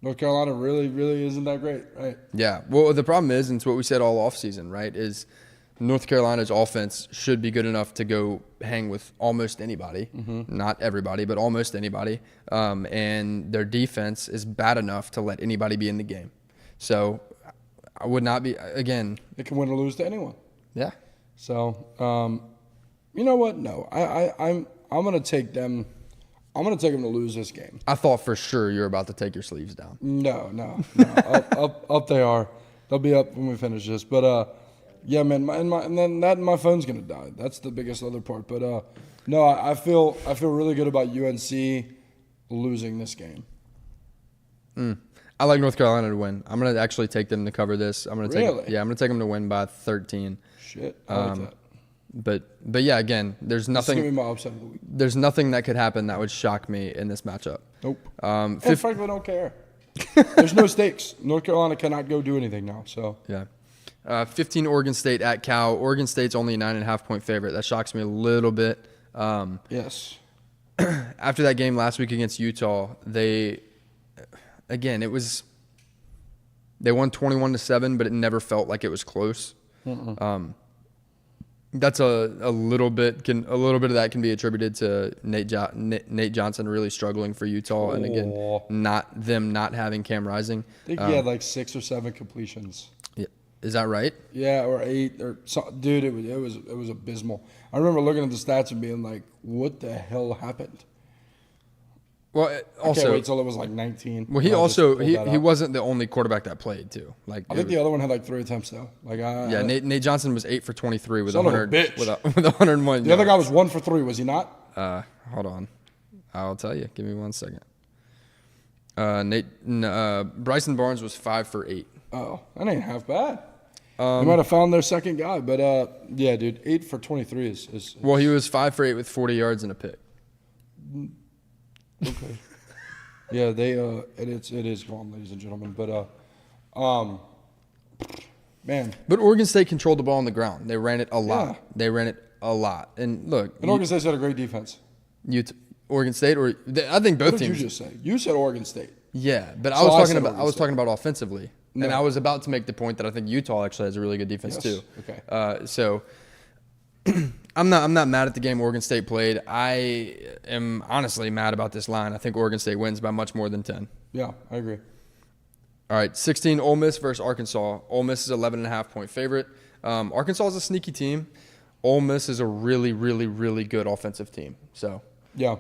North Carolina really, really isn't that great, right? Yeah. Well, the problem is, and it's what we said all offseason, right, is North Carolina's offense should be good enough to go hang with almost anybody. Mm-hmm. Not everybody, but almost anybody. And their defense is bad enough to let anybody be in the game. So I would not be, again. They can win or lose to anyone. Yeah. So, you know what? No. I'm going to take them. I'm going to take them to lose this game. I thought for sure you were about to take your sleeves down. No. Up they are. They'll be up when we finish this. But, yeah, man, and then my phone's gonna die. That's the biggest other part. But no, I feel really good about UNC losing this game. I like North Carolina to win. I'm gonna actually take them to cover this. I'm gonna Really? I'm gonna take them to win by 13. Shit, I like that. But yeah, again, there's This is gonna be nothing. my upset of the week. There's nothing that could happen that would shock me in this matchup. Nope. And frankly, I don't care. There's no stakes. North Carolina cannot go do anything now. So Yeah. 15 Oregon State at Cal. Oregon State's only a 9.5-point favorite. That shocks me a little bit. yes, After that game last week against Utah, they won 21-7, but it never felt like it was close. That's a little bit of that can be attributed to Nate Johnson really struggling for Utah, and again, not having Cam Rising. I think he had like 6 or 7 completions. Yeah. Is that right? Yeah, or 8 or so, dude. It was abysmal. I remember looking at the stats and being like, "What the hell happened?" Well, I can't wait till it was like 19. Well, he wasn't the only quarterback that played too. Like I think the other one had like 3 attempts though. Like Nate Johnson was 8 for 23 with Son of a 100 bitch. with 101. The other guy was 1 for 3. Was he not? Hold on, I'll tell you. Give me 1 second. Bryson Barnes was 5 for 8. Oh, that ain't half bad. They might have found their second guy, but yeah, dude, 8 for 23 is Well, he was 5 for 8 with 40 yards and a pick. okay. Yeah, it is gone, ladies and gentlemen. But man. But Oregon State controlled the ball on the ground. They ran it a lot. Yeah. They ran it a lot. And look, And Oregon State's had a great defense. Oregon State, I think both What did teams. you just say? You said Oregon State. Yeah, but So I was Oregon talking about offensively, No. and I was about to make the point that I think Utah actually has a really good defense Yes. too. Okay. So I'm not mad at the game Oregon State played. I am honestly mad about this line. I think Oregon State wins by much more than 10. Yeah, I agree. All right, 16 Ole Miss versus Arkansas. Ole Miss is 11.5-point favorite. Arkansas is a sneaky team. Ole Miss is a really, really, really good offensive team. So Yeah.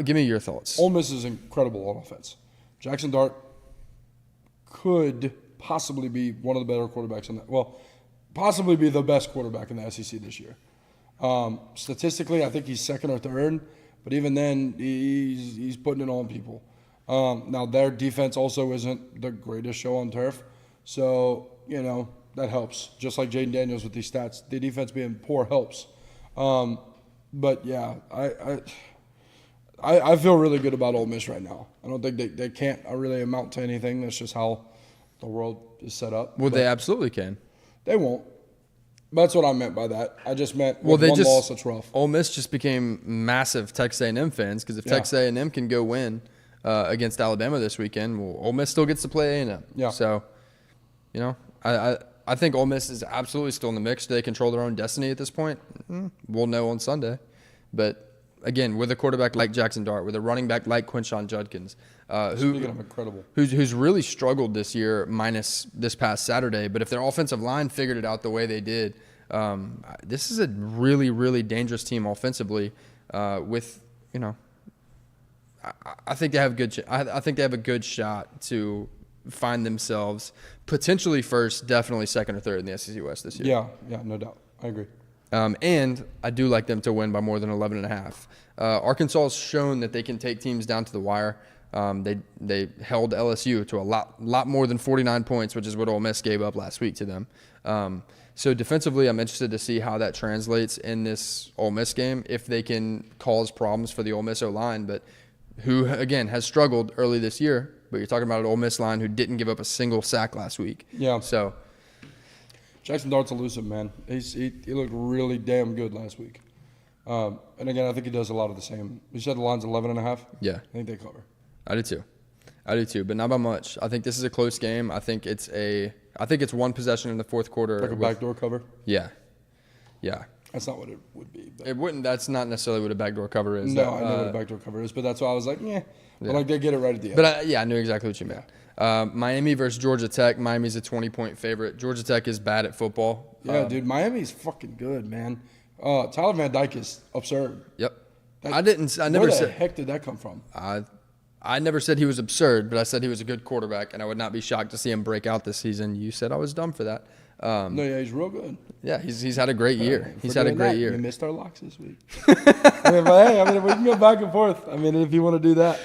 give me your thoughts. Ole Miss is incredible on offense. Jackson Dart could possibly be one of the better quarterbacks in that. Well, possibly be the best quarterback in the SEC this year. Statistically, I think he's second or third, but even then, he's putting it on people. Now, their defense also isn't the greatest show on turf, so, that helps. Just like Jaden Daniels with these stats, the defense being poor helps. But, yeah, I feel really good about Ole Miss right now. I don't think they can't really amount to anything. That's just how the world is set up. Well, they absolutely can. They won't. That's what I meant by that. I just meant with one loss, it's rough. Ole Miss just became massive Texas A&M fans because if Texas A&M can go win against Alabama this weekend, well, Ole Miss still gets to play A&M. Yeah. So, I think Ole Miss is absolutely still in the mix. Do they control their own destiny at this point? We'll know on Sunday. But, again, with a quarterback like Jackson Dart, with a running back like Quinshon Judkins, who's really struggled this year minus this past Saturday. But if their offensive line figured it out the way they did, this is a really, really dangerous team offensively I think they have I think they have a good shot to find themselves potentially first, definitely second or third in the SEC West this year. Yeah, no doubt. I agree. And I do like them to win by more than 11.5. Arkansas has shown that they can take teams down to the wire. They held LSU to a lot more than 49 points, which is what Ole Miss gave up last week to them. So defensively, I'm interested to see how that translates in this Ole Miss game, if they can cause problems for the Ole Miss O-line, but who, again, has struggled early this year. But you're talking about an Ole Miss line who didn't give up a single sack last week. Yeah. So Jackson Dart's elusive, man. He looked really damn good last week. And again, I think he does a lot of the same. You said the line's 11.5? Yeah. I think they cover. I do too, but not by much. I think this is a close game. I think it's one possession in the fourth quarter. Like a backdoor cover? Yeah. That's not what it would be. But. It wouldn't. That's not necessarily what a backdoor cover is. No, I know what a backdoor cover is, but that's why I was like, yeah. But like they get it right at the end. But I knew exactly what you meant. Miami versus Georgia Tech. Miami's a 20-point favorite. Georgia Tech is bad at football. Yeah, dude, Miami's fucking good, man. Tyler Van Dyke is absurd. Yep. Where Where the heck did that come from? I never said he was absurd, but I said he was a good quarterback, and I would not be shocked to see him break out this season. You said I was dumb for that. No, yeah, he's real good. Yeah, he's had a great year. He's had a great year. We missed our locks this week. We can go back and forth. If you want to do that.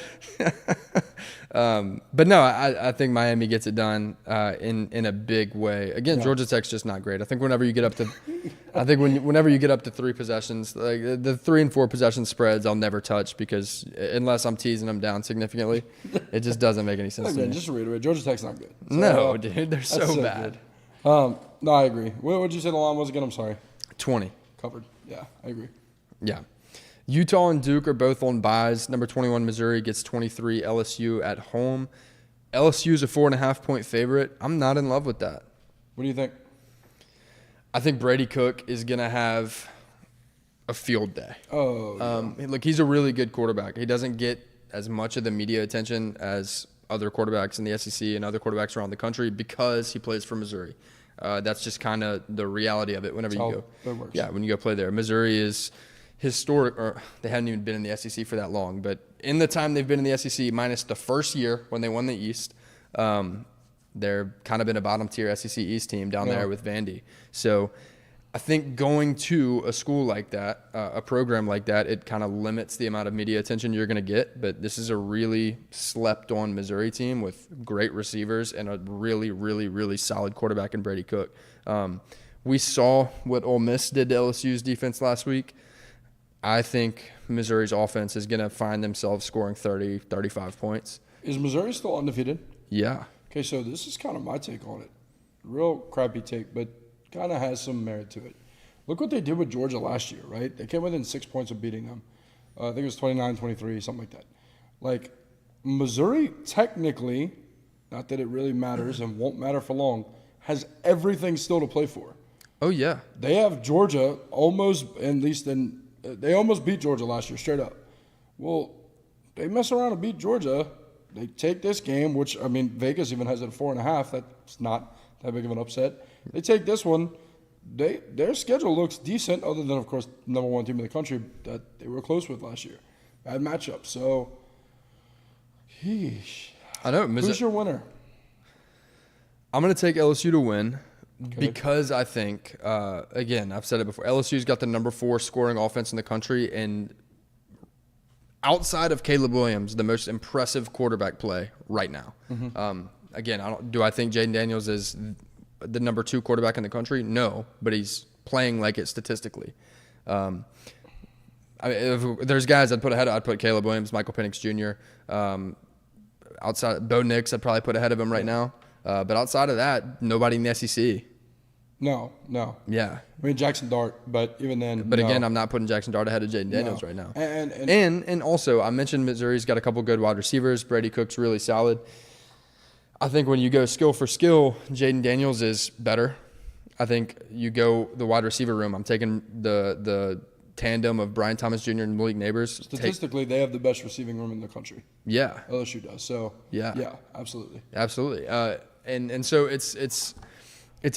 But no, I think Miami gets it done in a big way. Again, Georgia Tech's just not great. I think whenever you get up to, whenever you get up to 3 possessions, like the 3 and 4 possession spreads, I'll never touch because unless I'm teasing them down significantly, it just doesn't make any sense to me. Just to reiterate, Georgia Tech's not good. So, no, dude, they're so bad. No, I agree. What would you say the line was again? I'm sorry. 20. Covered. Yeah, I agree. Yeah. Utah and Duke are both on byes. Number 21, Missouri gets 23, LSU at home. LSU is a 4.5-point favorite. I'm not in love with that. What do you think? I think Brady Cook is going to have a field day. Look, he's a really good quarterback. He doesn't get as much of the media attention as other quarterbacks in the SEC and other quarterbacks around the country because he plays for Missouri. That's just kind of the reality of it whenever you go. Yeah, when you go play there. Missouri is historic, or they haven't even been in the SEC for that long, but in the time they've been in the SEC, minus the first year when they won the East, they're kind of been a bottom-tier SEC East team down there with Vandy. So I think going to a school like that, a program like that, it kind of limits the amount of media attention you're going to get. But this is a really slept-on Missouri team with great receivers and a really, really, really solid quarterback in Brady Cook. We saw what Ole Miss did to LSU's defense last week. I think Missouri's offense is going to find themselves scoring 30, 35 points. Is Missouri still undefeated? Yeah. Okay, so this is kind of my take on it. Real crappy take, but kind of has some merit to it. Look what they did with Georgia last year, right? They came within 6 points of beating them. I think it was 29-23, something like that. Like, Missouri technically, not that it really matters and won't matter for long, has everything still to play for. Oh, yeah. They have Georgia almost, at least they almost beat Georgia last year, straight up. Well, they mess around and beat Georgia. They take this game, which, Vegas even has it at 4.5. That's not that big of an upset. They take this one. Their schedule looks decent, other than, of course, number 1 team in the country that they were close with last year. Bad matchup. So, I know. Who's your winner? I'm going to take LSU to win, Because I think, again, I've said it before, LSU's got the number 4 scoring offense in the country, and outside of Caleb Williams, the most impressive quarterback play right now. Again, do I think Jaden Daniels is the number 2 quarterback in the country? No, but he's playing like it statistically. I mean, if there's guys I'd put ahead. I'd put Caleb Williams, Michael Penix Jr. Outside Bo Nix, I'd probably put ahead of him right now. But outside of that, nobody in the SEC. No. Yeah. I mean, Jackson Dart, but even then. But again, I'm not putting Jackson Dart ahead of Jaden Daniels right now. And also, I mentioned Missouri's got a couple good wide receivers. Brady Cook's really solid. I think when you go skill for skill, Jaden Daniels is better. I think you go the wide receiver room. I'm taking the tandem of Brian Thomas Jr. and Malik Neighbors. Statistically, they have the best receiving room in the country. Yeah. LSU does. So, yeah, absolutely. Absolutely. And so it's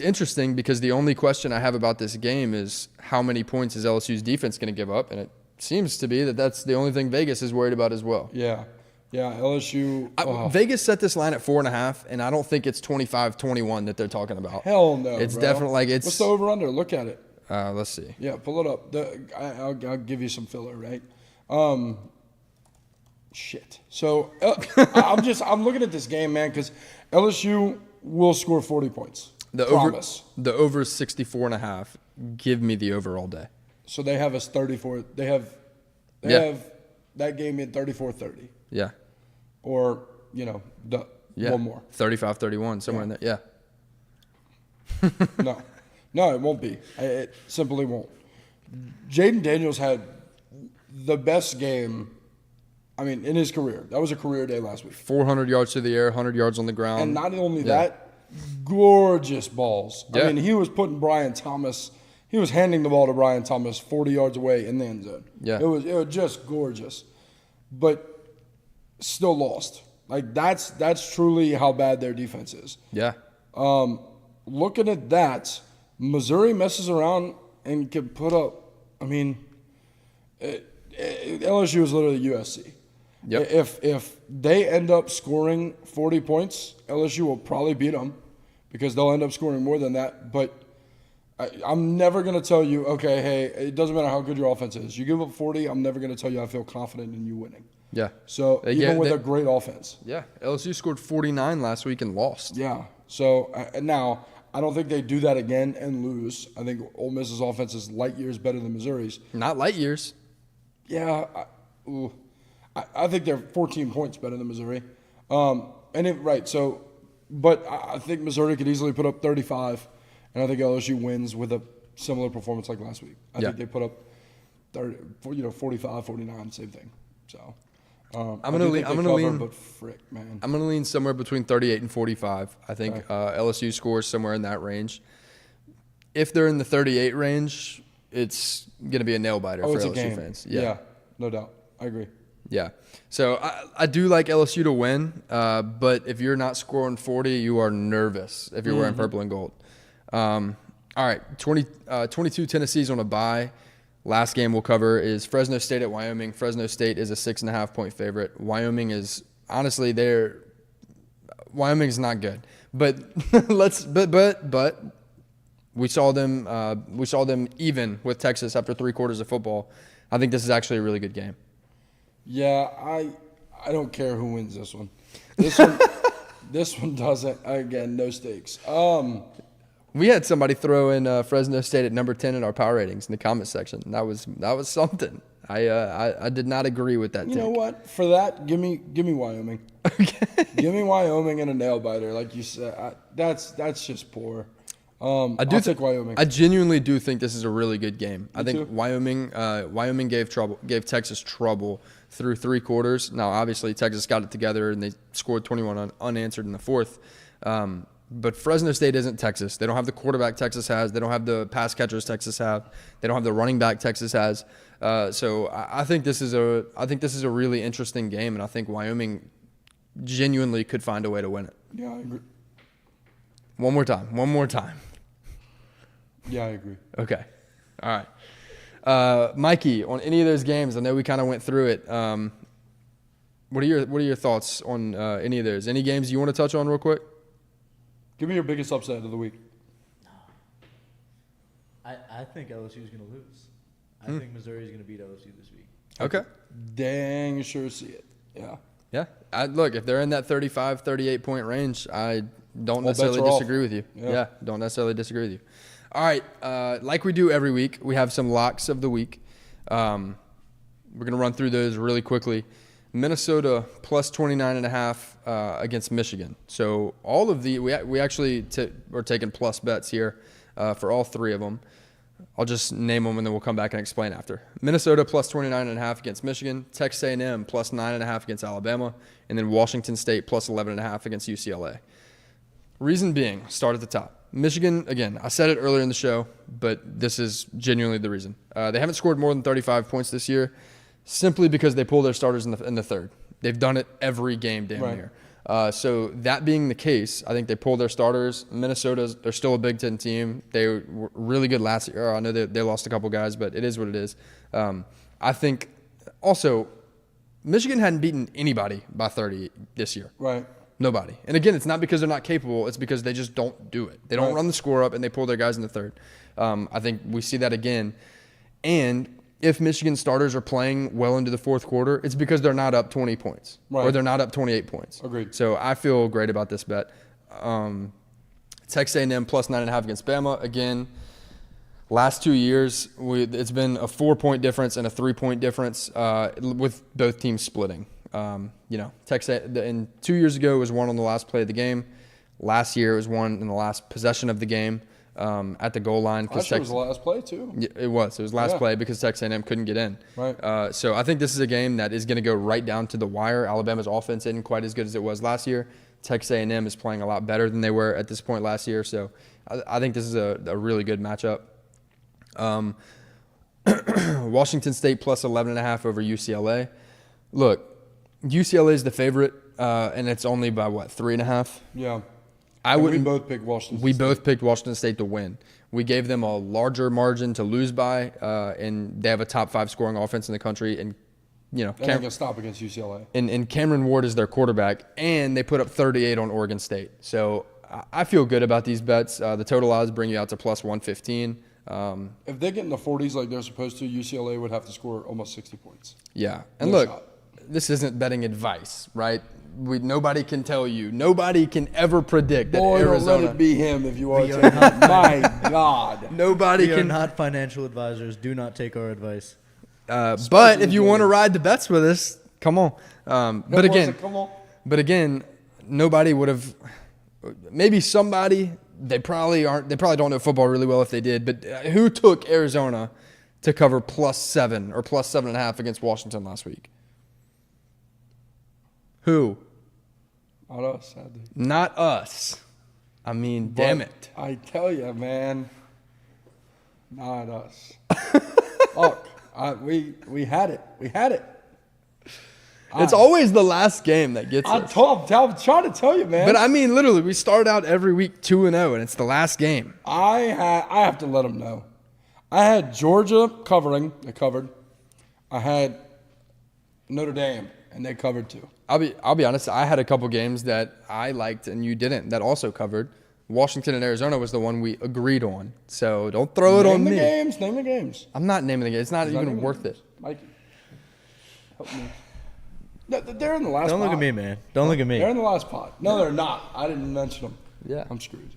interesting because the only question I have about this game is how many points is LSU's defense going to give up, and it seems to be that's the only thing Vegas is worried about as well. Yeah, LSU. Vegas set this line at 4.5, and I don't think it's 25-21 that they're talking about. Hell no, it's bro. definitely like it's. What's the over under? Look at it. Let's see. Yeah, pull it up. I'll give you some filler, right? Shit. So I'm looking at this game, man, because LSU will score 40 points. The over 64.5. Give me the over all day. So they have us 34. They have that game in 34-30. Yeah. Or one more 35-31 somewhere in there. Yeah. No, it won't be. It simply won't. Jaden Daniels had the best game, in his career. That was a career day last week. 400 yards through the air, 100 yards on the ground. And not only that, gorgeous balls. Yeah. He was putting Brian Thomas, he was handing the ball to Brian Thomas 40 yards away in the end zone. Yeah. It was just gorgeous. But still lost. Like, that's truly how bad their defense is. Yeah. Looking at that, Missouri messes around and can put up. LSU is literally USC. Yep. If they end up scoring 40 points, LSU will probably beat them because they'll end up scoring more than that. But I'm never going to tell you, okay, hey, it doesn't matter how good your offense is. You give up 40, I'm never going to tell you I feel confident in you winning. Yeah. So even with a great offense. Yeah. LSU scored 49 last week and lost. Yeah. So now I don't think they do that again and lose. I think Ole Miss's offense is light years better than Missouri's. Not light years. Yeah. I think they're 14 points better than Missouri. But I think Missouri could easily put up 35, and I think LSU wins with a similar performance like last week. I think they put up 45, 49, same thing. So I'm gonna lean. But frick, man, I'm gonna lean somewhere between 38 and 45. I think LSU scores somewhere in that range. If they're in the 38 range, it's gonna be a nail biter for LSU fans. Yeah, no doubt. I agree. Yeah. So I do like LSU to win, but if you're not scoring 40, you are nervous if you're wearing purple and gold. All right, 22 Tennessee's on a bye. Last game we'll cover is Fresno State at Wyoming. Fresno State is a 6.5-point favorite. Wyoming is honestly Wyoming's not good, but but we saw them even with Texas after 3 quarters of football. I think this is actually a really good game. Yeah, I don't care who wins this one. This one doesn't. Again, no stakes. We had somebody throw in Fresno State at number 10 in our power ratings in the comment section. That was something. I did not agree with that. You know what? For that, give me Wyoming. Okay. Give me Wyoming and a nail biter, like you said. That's just poor. I'll take Wyoming. I genuinely do think this is a really good game. I think too. Wyoming gave Texas trouble through 3 quarters. Now, obviously, Texas got it together and they scored 21 unanswered in the 4th. But Fresno State isn't Texas. They don't have the quarterback Texas has. They don't have the pass catchers Texas have. They don't have the running back Texas has. So I think this is a really interesting game, and I think Wyoming genuinely could find a way to win it. Yeah, I agree. One more time. Yeah, I agree. Okay. All right. Mikey, on any of those games, I know we kind of went through it. What are your thoughts on any of those? Any games you want to touch on real quick? Give me your biggest upset of the week. I think LSU is going to lose. I think Missouri is going to beat LSU this week. Okay. Dang sure see it. Yeah. Yeah. Look, if they're in that 35, 38 point range, I don't All bets necessarily are off. disagree with you. Yeah. Yeah, don't necessarily disagree with you. All right. Like we do every week, we have some locks of the week. We're going to run through those really quickly. Minnesota plus 29.5 against Michigan. So all of we actually are taking plus bets here for all three of them. I'll just name them and then we'll come back and explain after. Minnesota plus 29.5 against Michigan. Texas A&M plus 9.5 against Alabama. And then Washington State plus 11.5 against UCLA. Reason being, start at the top. Michigan, again, I said it earlier in the show, but this is genuinely the reason. They haven't scored more than 35 points this year simply because they pull their starters in the third. They've done it every game damn near. So that being the case, I think they pulled their starters. They're still a Big Ten team. They were really good last year. I know they lost a couple guys, but it is what it is. I think also Michigan hadn't beaten anybody by 30 this year. Right. Nobody. And again, it's not because they're not capable. It's because they just don't do it. They don't run the score up, and they pull their guys in the third. I think we see that again. And if Michigan starters are playing well into the fourth quarter, it's because they're not up 20 points or they're not up 28 points. Agreed. So I feel great about this bet. Texas A&M plus 9.5 against Bama. Again, last 2 years, it's been a 4-point difference and a 3-point difference with both teams splitting. Texas and 2 years ago it was one on the last play of the game. Last year it was one in the last possession of the game. At the goal line. Last year was the last play, too. Yeah, it was last play because Texas A&M couldn't get in. Right. So I think this is a game that is going to go right down to the wire. Alabama's offense isn't quite as good as it was last year. Texas A&M is playing a lot better than they were at this point last year. So I think this is a really good matchup. Washington State plus 11.5 over UCLA. Look, UCLA is the favorite, and it's only by, 3.5? Yeah. We both picked Washington State. We both picked Washington State to win. We gave them a larger margin to lose by, and they have a top 5 scoring offense in the country. And They're not going to stop against UCLA. And Cameron Ward is their quarterback, and they put up 38 on Oregon State. So I feel good about these bets. The total odds bring you out to plus 115. If they get in the 40s like they're supposed to, UCLA would have to score almost 60 points. Yeah. And No look, shot. This isn't betting advice, right? Nobody can tell you. Nobody can ever predict that Boy, Arizona. let it be him if you are taking it. My God. Nobody We are can. not financial advisors. Do not take our advice. But if you want to ride the bets with us, come on. But again, nobody would have. Maybe somebody. They probably aren't. They probably don't know football really well if they did. But who took Arizona to cover +7 or +7.5 against Washington last week? Who? Not us, sadly. Not us. I mean, damn it. I tell you, man. Not us. Look, we had it. We had it. It's always the last game that gets us. I'm trying to tell you, man. But I mean, literally, we start out every week 2-0, and it's the last game. I have to let them know. I had Georgia covering. They covered. I had Notre Dame, and they covered too. I'll be honest. I had a couple games that I liked and you didn't. That also covered. Washington and Arizona was the one we agreed on. So don't throw it on me. Name the games. I'm not naming the game. It's not even worth it. Mikey, help me. No, they're in the last. Don't look pot. at me, man. Don't look at me. They're in the last pot. No, they're not. I didn't mention them. Yeah. I'm screwed.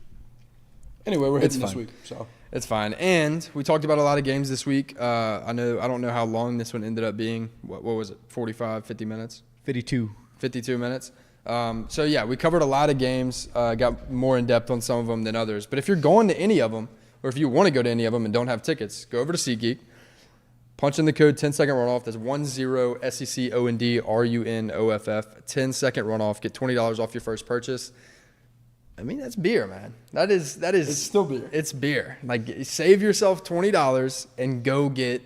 Anyway, we're hitting this fine. week, so It's fine. And we talked about a lot of games this week. I don't know how long this one ended up being. What was it? 45, 50 minutes? 52. 52 minutes. So, yeah, we covered a lot of games, got more in-depth on some of them than others. But if you're going to any of them, or if you want to go to any of them and don't have tickets, go over to SeatGeek, punch in the code 10-second runoff. That's 10SECOND RUNOFF. 10-second runoff. Get $20 off your first purchase. I mean, that's beer, man. That is. it's still beer. It's beer. Like, save yourself $20 and go get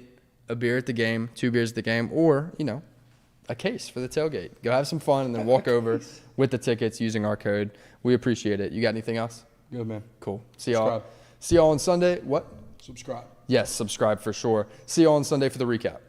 a beer at the game, 2 beers at the game, or, a case for the tailgate. Go have some fun and then walk over with the tickets using our code. We appreciate it. You got anything else? Good, man. Cool. See y'all. Subscribe. See y'all on Sunday. What? Subscribe. Yes, subscribe for sure. See y'all on Sunday for the recap.